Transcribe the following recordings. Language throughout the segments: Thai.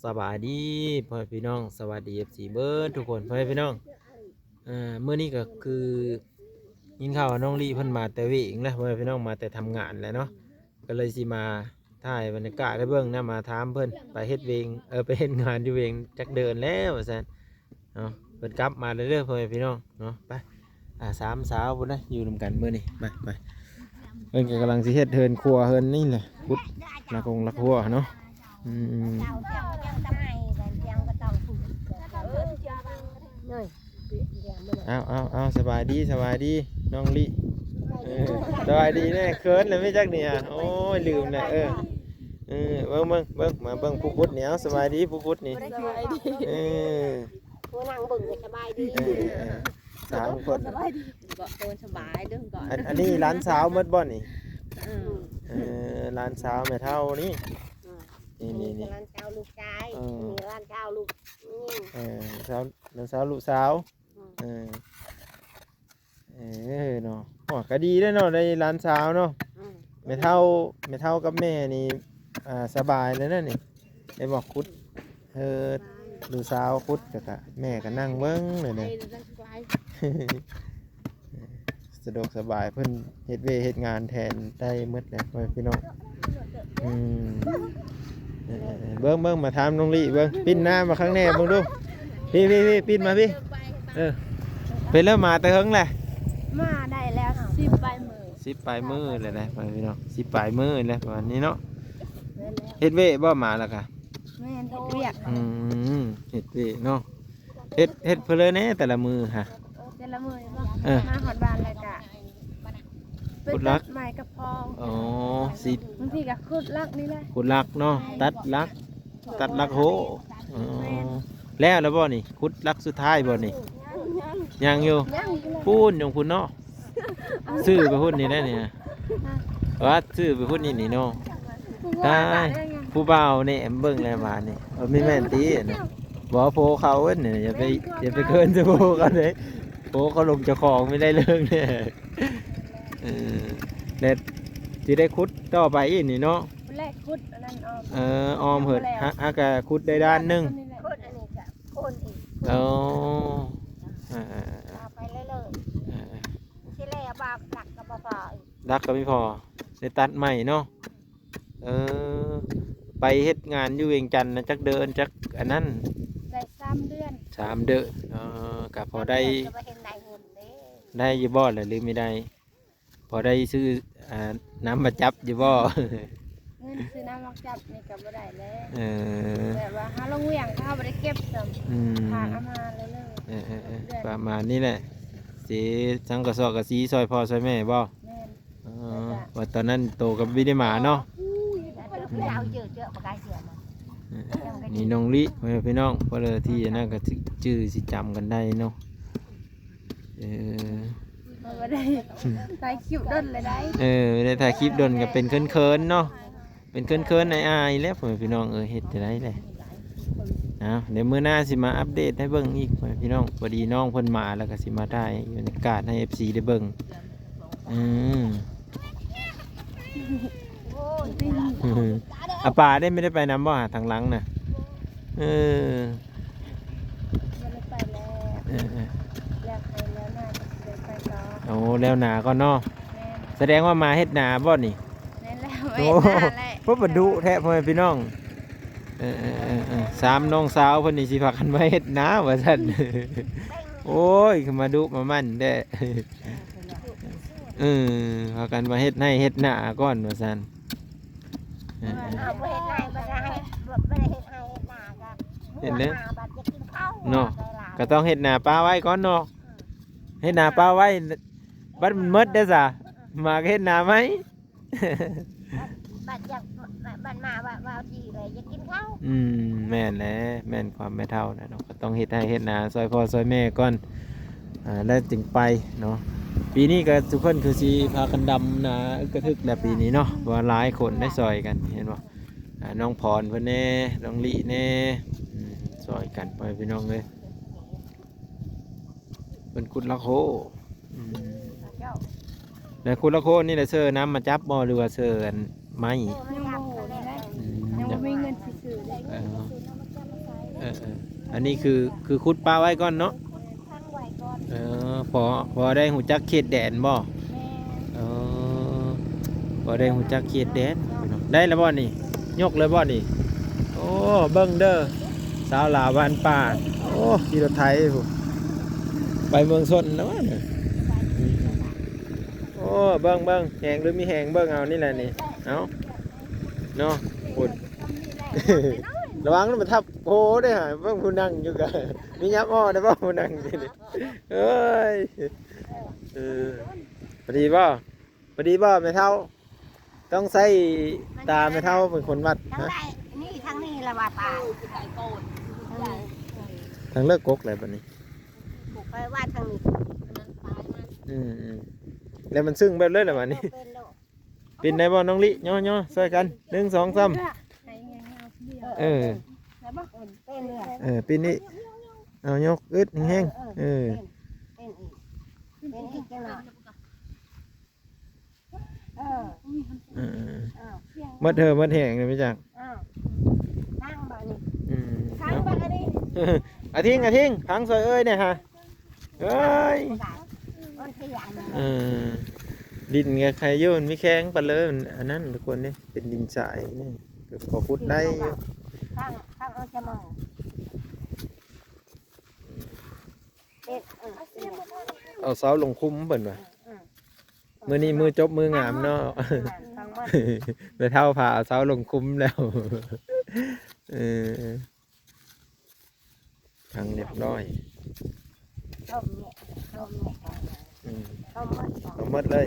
สบายดีพ่อพี่น้องสวัสดีFCเบิร์ดทุกคนพ่อพี่น้องเมื่อนี้ก็คือยินข่าวว่าน้องลี่เพิ่นมาแต่วิ่งแล้วพ่อพี่น้องมาแต่ทำงานแล้วเนาะก็เลยสิมาถ่ายบรรยากาศให้เบิ่งนะมาถามเพิ่นไปเฮ็ดเวงไปเฮ็ดงานอยู่เวงจักเดินแล้วว่าซั่นเนาะเพิ่นกลับมาเรื่อยๆพ่อพี่น้องเนาะไปสามสาวพุ่นนะอยู่นำกันมื้อนี้ไปเพิ่นก็กำลังสิเฮ็ดเฮินครัวเฮินนี่แหละพุดละคงละครัวเนาะเอาสบายดีน้องลิสบายดีแน่เขินเลยไม่จักเนี่ยโอ้ยลืมเลยเบิ่งมาเบิ่งผู้พุทธเนี่ยสบายดีผู้พุทธนี่ผู้นั่งบึ่งสบายดีสามคนสบายดีก็โดนสบายดึงก่อนอันนี้ร้านสาวเมื่อบ่นี่ร้านสาวแม่เท่านี่ร้านเช้าลูกชายมีร้านเช้าลูกร้านสาวลูกสาวเนาะก็ดีแล้วเนาะในร้านสาวเนาะไม่เท่ากับแม่นี่สบายเลยนะนี่ไอ้บอกคุดลูกสาวคุดกับแม่ก็นั่งเบิ้งเลยเนี่ยสะดวกสบายเพิ่นเฮ็ดเฮ็ดงานแทนได้หมดเลยพี่น้องเบิ้งมาถามน้องลี่เบิ้งปิ้นหน้ามาข้างแน่เบิ้งดูพี่ปิ้นมาพี่เป็นแล้วมาแต่เฮิงแหละมาได้แล้ว10 ปลายมือเลยนะพี่น้อง10 ปลายมือเลยประมาณนี้เนาะเฮ็ดเว่บ่มาแล้วค่ะแม่นเฮ็ดเวียกเฮ็ดเว่เนาะเฮ็ดเพื่อเลยแน่แต่ละมือฮะแต่ละมือมาหอดบ้านแล้วก็ขุดลักไม้กระพองอ๋อสิบางทีก็ขุดลักนี่แหละขุดลักเนาะตัดลักโหแล้วบ่นี่ขุดลักสุดท้ายบ่นี่ยังอยู่พูนอย่างพูนเนาะซื้อไปพูนนี่ได้เนี่ยว่าซื้อไปพูนนี่เนาะได้ผู้เบาเนี่ยเบิ่งแล้วมาเนี่ยไม่แม่นตีเนี่ยบอกโพเขาเนี่ยอย่าไปเกินจะโพเขาเลยโพเขาลงจะของไม่ได้เรื่องเนี่ยเด็ดที่ได้คุดต่อไปอีกนี่เนาะแรกคุดอันนั้นออมเหิดฮะกะคุดได้ด้านหนึ่งคุดอันนี้จะโคนอีกไปเรื่อยๆที่แรกบาดักกับพอดักก็ไม่พอได้ตัดใหม่เนาะไปเฮ็ดงานอยู่เวียงจันทน์นะจักเดินจักอันนั้นได้3 เดือน3 เดือนกับพอได้อยู่บ่หรือไม่ได้พอได้ซื้อน้ำมาจับอยู่บ่เงินซื้อน้ำมาจับนี่ก็บ่ได้แล้วแต่ว่าหาลงเวียงเขาบ่ได้เก็บซ้ำทางเอามาเลยประมาณนี้แหละสีสังกะสอกะสีซอยพ่อซอยแม่บ่ว่าตอนนั้นโตกับวิได้หมาเนาะนี่น้องลิพี่น้องเพราะเลยที่นั่นก็ชื่อสิจำกันได้เนาะไม่ได้ถ่ายคลิปดนเลยได้ได้ถ่ายคลิปดนก็เป็นเคินเนาะเป็นเคินในอายแล้วพี่น้องเฮ็ดจะได้เลยเดี๋ยวมื้อหน้าสิมาอัปเดตให้เบิ่งอีกพี่น้องพอดีน้องเพิ่นมาแล้วก็สิมาถ่ายบรรยากาศให้ FC ได้เบิ่งป่าได้ไม่ได้ไปน้ำบ่หาทางหลังน่ะไม่ได้ไปแล้วแล้วหน้าจะไปต่อโอ้แล้วหนาก็เนาะแสดงว่ามาเฮ็ดหนาบ่นี่โอ้พวกบรรดุแท้พ่อแม่พี่น้อง3 น้องสาวเพิ่นนี่สิพากันมาเฮ็ดหนาว่าซั่นโอ้ยมาดุมามั่นแท้พากันมาเฮ็ดให้เฮ็ดหน้าก่อนว่าซั่นเห็นเด้อเนาะก็ต้องเฮ็ดหน้าปลาไว้ก่อนเนาะเฮ็ดหน้าปลาไว้บัดมันหมดเด้อซะมาเฮ็ดหน้าไหมบัดมาว่าสิเลยจะกินข้าวแม่นแหละแม่นความแม่เฒ่านะเนาะก็ต้องเฮ็ดให้เฮ็ดหน้าซอยพ่อซอยแม่ก่อนแล้วจึงไปเนาะปีนี้ก็ทุกคนคือสิพากันดำนะกระทึกแล้วปีนี้เนาะว่าหลายคนได้ซอยกันเห็นบ่น้องพรเพิ่นแน่น้องลิแน่ซอยกันไปพี่น้องเลยเป็นกุดละโคแล้วกุดละโคนี่แหละเสื้อน้ำมาจับบ่หรือว่าเสื้อไม้ยังบ่มีเงินซื้อเลย อันนี้คือขุดปลาไว้ก่อนเนาะ ทั้งไว้ก่อน พอได้หูจักเขตแดนบ่ แม่ เออพอได้หูจักเขตแดนได้แล้วบ่นี่ยกเลยบ่นี่โอ้เบิ่งเด้อสาวหลาบ้านป่าโอ้ขี่รถไถพุ่นไปเมืองชนแล้ววะเนี่ยโอ้เบิ่งแหงหรือมีแหงเบิ่งเอานี่แหละนี่เอาเนาะพุ่น ระวังมันทับโอ้ได้หาเบิ่งผู้นั่งอยู่กันมียับอ้อได้บ่ผู้นั่งอยู่นี่เอ้ยพอดีบ่แม่เฒ่าต้องใส่ตาแม่เฒ่าเป็นคนวัด ทั้ง ฮะ ได้นี่ทั้งนี้ละว่าตาย ทางเลิกกกอะไรบัดนี้ ปลูกไปว่าทางนี้ แล้วมันซึ้งแบบเลยล่ะบัดนี้ เป็นโลก ปินได้บ่น้องลิย่อๆช่วยกัน1 2 3แล้วบ่เป็นเลย ปินนี่เอายกอึดแห้งๆเป็นอีกจังหน่อยหมดแห้งเลยพี่จัก ทางบ้านนี่ อืม ทางบ้านนี่ อาทิงพังซอยเอ้ยเนี่ยฮะเอ้ย มันขยัน ดินกับใครโยนไม่แข็งปะเลยอันนั้นทุกคนนี่เป็นดินทรายนี่ก็พอพุดได้อยู่ ทางเอาจะมองเป็นเอาเสาลงคุ้มเปิ่นว่ะมือนี้มือจบมืองามเนาะ ทางบ้าน ไปเท่าผ่าเอาเสาลงคุ้มแล้วทางเรียบร้อย ต้มเนี่ยต้มมัน เอาหมดเลย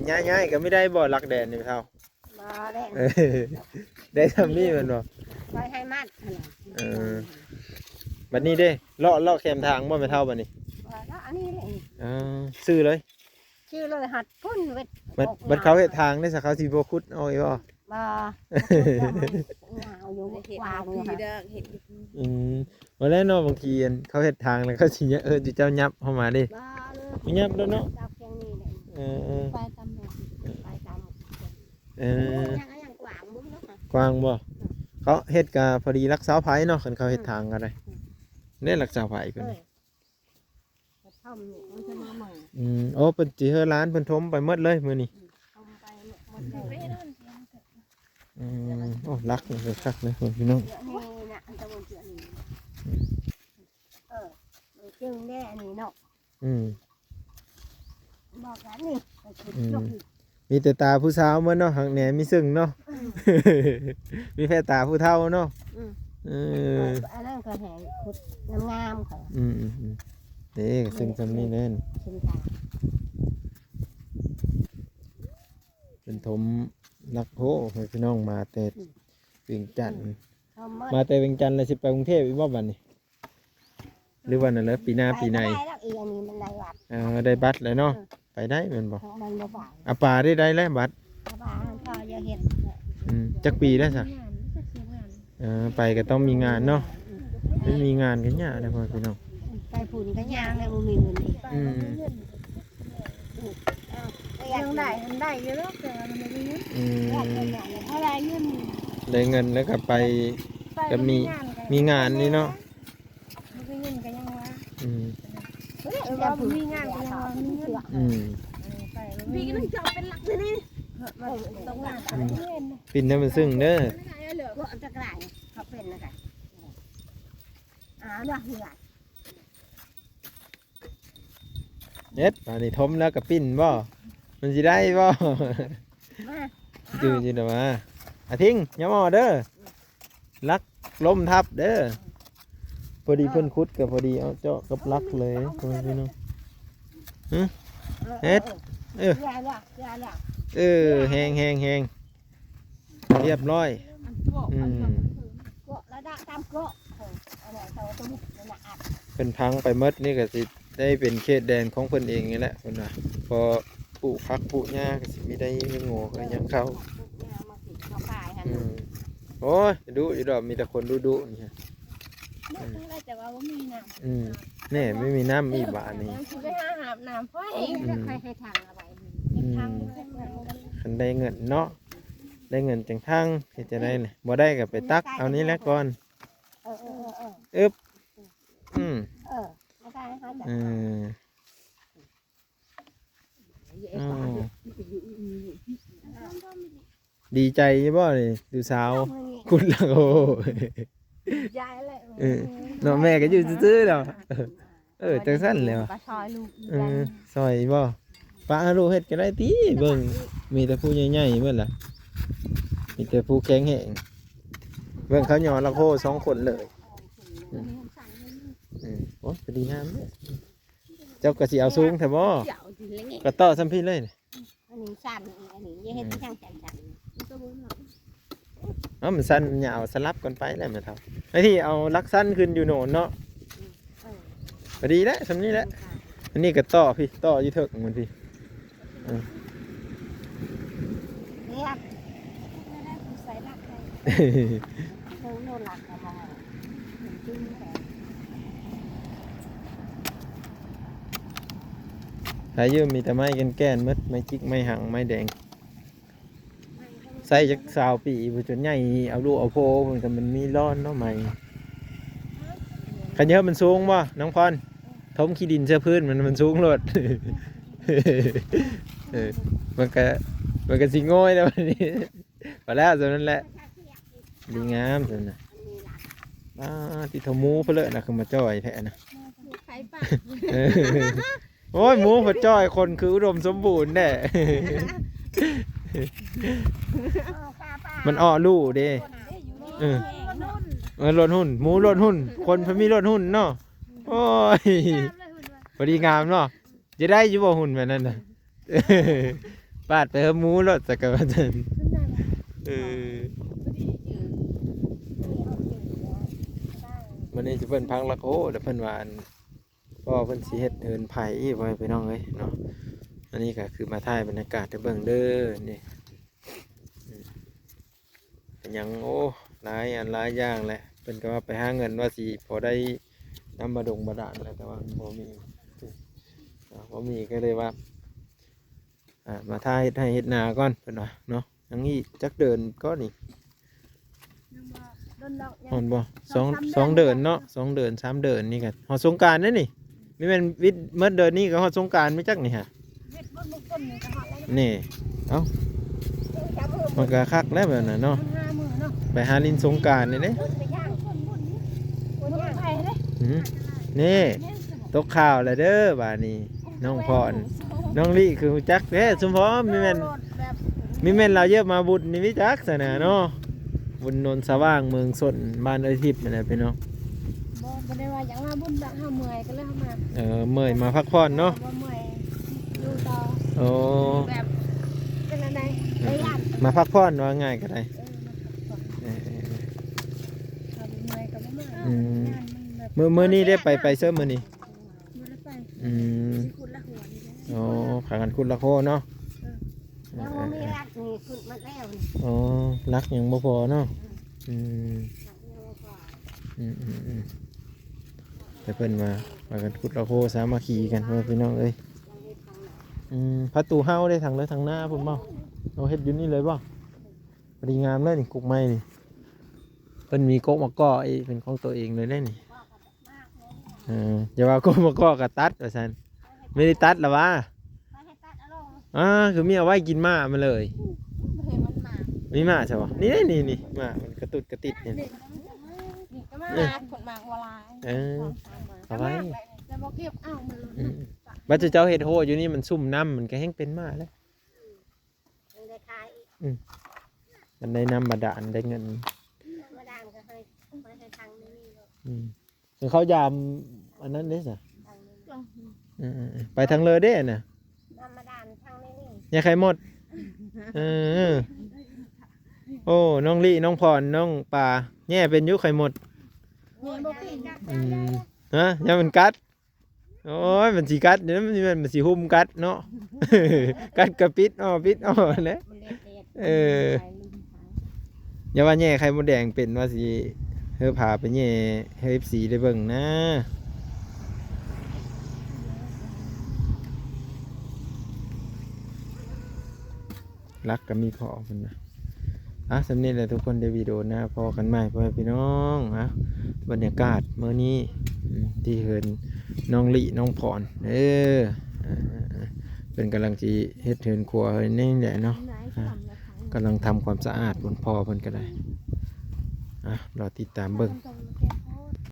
ง่ายๆก็ไม่ได้บ่หลักแดนนี่เท่า มาได้ ได้ทำนี่มันบ่ ไปให้มัด บัดนี้เด้เลาะแคมทางบ่ไปเท่าบัดนี้ แล้วอันนี้เลย ซื้อเลย ชื่อเลยหัดพุ่นเวท บัดเขาเฮ็ดทางได้สักเขาสิบ่ขุดเอาอีบ่ มาเอาอยู่วางอยู่ค่ะ วันแรกเนาะบางทีเขาเฮ็ดทางแล้วเขาสิเจ้ายับเข้ามาดิ มาเลย มียับแล้วเนาะ จับแกงนี่เลยไปตามแบบไปตามอย่างกว้างบุ้งเนาะ กว้างบ่เขาเฮ็ดก็พอดีรักษาภัยเนาะคันเขาเฮ็ดทางก็ได้เนี่ยรักษาภัยเพิ่น ทำนี่มันจะมาใหม่ โอ้เพิ่นสิเฮ็ดร้านเพิ่นถมไปหมดเลยมื้อนี้ ทำไปหมดเลย โอ้รักเลยคักเลยพี่น้อง นี่นะอันตะวันเจือนี่จึงแน่นี่เนาะบอกกันนี่ มีแต่ตาผู้สาวเหมือนเนาะหักแหนมีซึ่งเนาะมีแค่ตาผู้เฒ่าเนาะอันนั้นก็แหงขุดงามๆค่ะ นี่ซึ่งจำนี่แน่น ชิมตา เป็นถมนักโหให้พี่น้องมาแต่เวียงจันทน์ มา มาแต่เวียงจันทน์เลยสิไปกรุงเทพอีกบ่บัดนี้หรือว่านั่นแหละปีหน้าปีใน ได้แล้วอีอันนี้มันได้วัด ได้บัตรเลยเนาะไปได้แม่นบ่ มันบ่ฝ่าย อาป่าได้แล้วบัตร บ้านพ่อจะเห็น จักปีได้ซะไปก็ต้องมีงานเนาะไม่มีงานกันยากเด้อพ่อพี่น้อง ไปผุนก็ยางเลยบ่มีเงินอีกยังได้อยู่แล้วแต่มันไม่มีเงินอะไรเงิน ได้เงินแล้วก็ไปก็มีงานนี่เนาะ มีเงินก็ยังว่า ว่า มีงานก็ยังว่ามีเงิน มีมันจะเป็นหลักเลยนี่ ต้องงาน ปิ่นได้มันซึ่งเด้อ ก็จะกลายเขาเป็นนะคะเนาะเหือ เฮ็ดป่านนี้ทมแล้วก็ปิ้นบ่มันสิได้บ่จื้อจิเด้อมาทิ้งอย่ามาเด้อลักล้มทับเด้อพอดีเพิ่นขุดก็พอดีเอาเจาะกับลักเลยพี่น้องเฮ็ดแหงเรียบร้อยเป็นพังไปหมดนี่ก็สิได้เป็นเขตแดนของเพิ่นเองนี่แหละเพิ่นว่าพอปลูกผักปลูกหญ้าก็สิมีได้โง่ก็ยังเข้าโอ้ยดูอีดอกมีแต่คนดุๆนี่ฮะแต่ว่าบ่มีน้ำ แน่ไม่มีน้ำอีกบาทนี่ ไปหาอาบน้ำพ่อให้ทางเอาไว้ทาง คันได้เงินเนาะได้เงินจังทั้งเฮ็ดจะได้เลยบ่ได้ก็ไปตักเอานี้แหละก่อน อึบไม่ได้ให้จัด ดีใจบ่นี่ดูสาวคุณละโอ้ ยายเลย เนาะแม่ก็อยู่ซื่อๆแล้วจังซั่นแล้ว ปลาซอยลูก ซอยบ่ป้าลูกเฮ็ดก็ได้ติเบิ่งมีแต่ผู้ใหญ่ๆเบิ่นล่ะมีแต่ผู้แข็งแรงเบิ่งเขาหย่อละโค2คนเลยโอ้ก็ดีงามเด้อเจ้าก็สิเอาสูงแท้บ่ก็ต่อซ้ำพี่เลย อันนี้สั่นอันนี้ยังเห็นช่างสั่นมันสั้นมันยาวสลับกันไปแล้วแม่เฒ่าไอ้ที่เอาลักสั้นขึ้นอยู่โน่นเนาะพอดีแล้วสำนี้แหละอันนี้ก็ต่อพี่ต่ออยู่เถิกมันพี่ เนี่ยไม่ได้ใส่รักเลยโน่นหลักมองจริงแต่ สายยืมมีแต่ไม้แก่นๆมัดไม้จิกไม้หังไม้แดงใส่จักสาวปีบ่จนใหญ่เอาลูกเอาโพมันมีร้อนเนาะใหม่คันเยอะมันสูงบ่น้องพรทมขี้ดินเสื้อพื้นมันสูงโลด มันก็สิโง่แล้ววันนี้พอแล้วส่วนนั้นแหละดีงามส่วนน่ะที่ทหมูเพื่อเลยนะคือมาจ้อยแท้นะ ไข่ปะ โอ้ยหมูผัดจ้อยคนคืออุดมสมบูรณ์แน่ มันอ้อลู่เด้รถหุ่นหมูรถหุ่นคนพมีรถหุ่นเนาะโอ้ยพอดีงามเนาะจะได้อยู่บ่หุ่นแบบนั้นนะปาดไปเฮหมูรถสักกะวันนั้นมันนี่จะเป็นพังละโอ้เดี๋ยวเพิ่นว่าพ่อเพิ่นสิเฮ็ดเฮินไผ่ไว้ไปน้องเอ้ยเนาะอันนี้ก็คือมาถ่ายบรรยากาศให้เบิ่งเด้อนี่เป็นหยังโอ้หลายอันหลายอย่างแหละเพิ่นก็ว่าไปหาเงินว่าสิพอได้น้ำบาดาลอะไรแต่ว่าบ่มีก็เลยว่ามาถ่ายให้เฮ็ดนาก่อนเพิ่นว่าเนาะอย่างนี้จักเดินก็นี่ฮอนบ่สองเดินเนาะ2 เดิน 3 เดินนี่กันฮอดสงกรานต์เด้นี่มีแม่นวิทย์เมื่อเดินนี้ก็ฮอดสงกรานต์ไม่จักนี่ฮะนี่เอ้ามันก็คักแล้วแบบนั้นเนาะไปหาลินสงกรานต์นี่เด้นี่ตกข่าวแล้วเด้อบาดนี้น้องพรน้องลี่คือจักเด้สมพรมีแม่นเราเยอะมาบุญนี่วิจักซะนะเนาะบุญนนสว่างเมืองสนบ้านเอ้ยทิพย์นั่นแหละพี่น้องบ่ได้ว่าอย่างว่าบุญแบบเฮาเมื่อยก็เลยเฮามาเมื่อยมาพักผ่อนเนาะบ่เมื่อยอยู่ต่อโอ้แบบเป็นอะไรได้ยากมาพักผ่อนว่าง่ายก็ได้เมื่อยก็บ่เมื่อนี้ได้ไปเซิร์ฟมื้อนี้ขุดละหัวนี่ โอ้ขากันขุดละโคเนาะยังมีรักนี่ขุดมาแล้วอ๋อรักยังบ่พอเนาะแต่เพิ่นมากันขุดละโคสามัคคีกันพี่น้องเอ้ยประตูเฮาได้ทางเลยทางหน้าพุ่นบ่เราเฮ็ดอยู่นี่เลยบ่พอดีงามเลยนี่กุกไม้นี่เพิ่นมีโกกมะกอกเป็นของตัวเองเลยได้นี่อย่าว่าโกกมะกอกก็ตัดว่าซั่นไม่ได้ตัดหรอวะคือมีเอาไว้กินม้ามาเลยมีม้าใช่ป่ะนี่ม้ามันกระตุดกระติดเนี่ยผลหมากวลายเอาไว้แล้วบ่เก็บเอามันบัดเจ้าเฮ็ดโหอยู่นี่มันซุ่มน้ำมันก็แห้งเป็นม้าแล้วมันได้น้ำบาดาลได้เงินเขายามอันนั้นเด้สิไปทางเลยเด้น่ะอย่าใครหมดโอ้น้องลี่น้องพรน้องป่าแง่เป็นยุใครหมดฮะยังมันกัดโอ้ยมันสีกัดเนี่ยมันสีหุ่มกัดเนาะกัดกระปิดปิดเลยอย่าว่าแง่ใครมดแดงเป็นว่าสีเธอพาไปแง่เฮฟสีได้เบิ่งนะรักก็มีพอมันนะ สำเนียงเลยทุกคนเดี๋ยววิดีโอหน้าพอกันใหม่พ่อแม่พี่น้องบรรยากาศเมื่อนี้ที่เห็นน้องลิน้องพรเป็นกำลังจีเฮ็ดเหินครัวเฮ้ยนี่แหละเนาะกำลังทำความสะอาดบนพอเพิ่นก็ได้รอติดตามเบิ่ง ตรง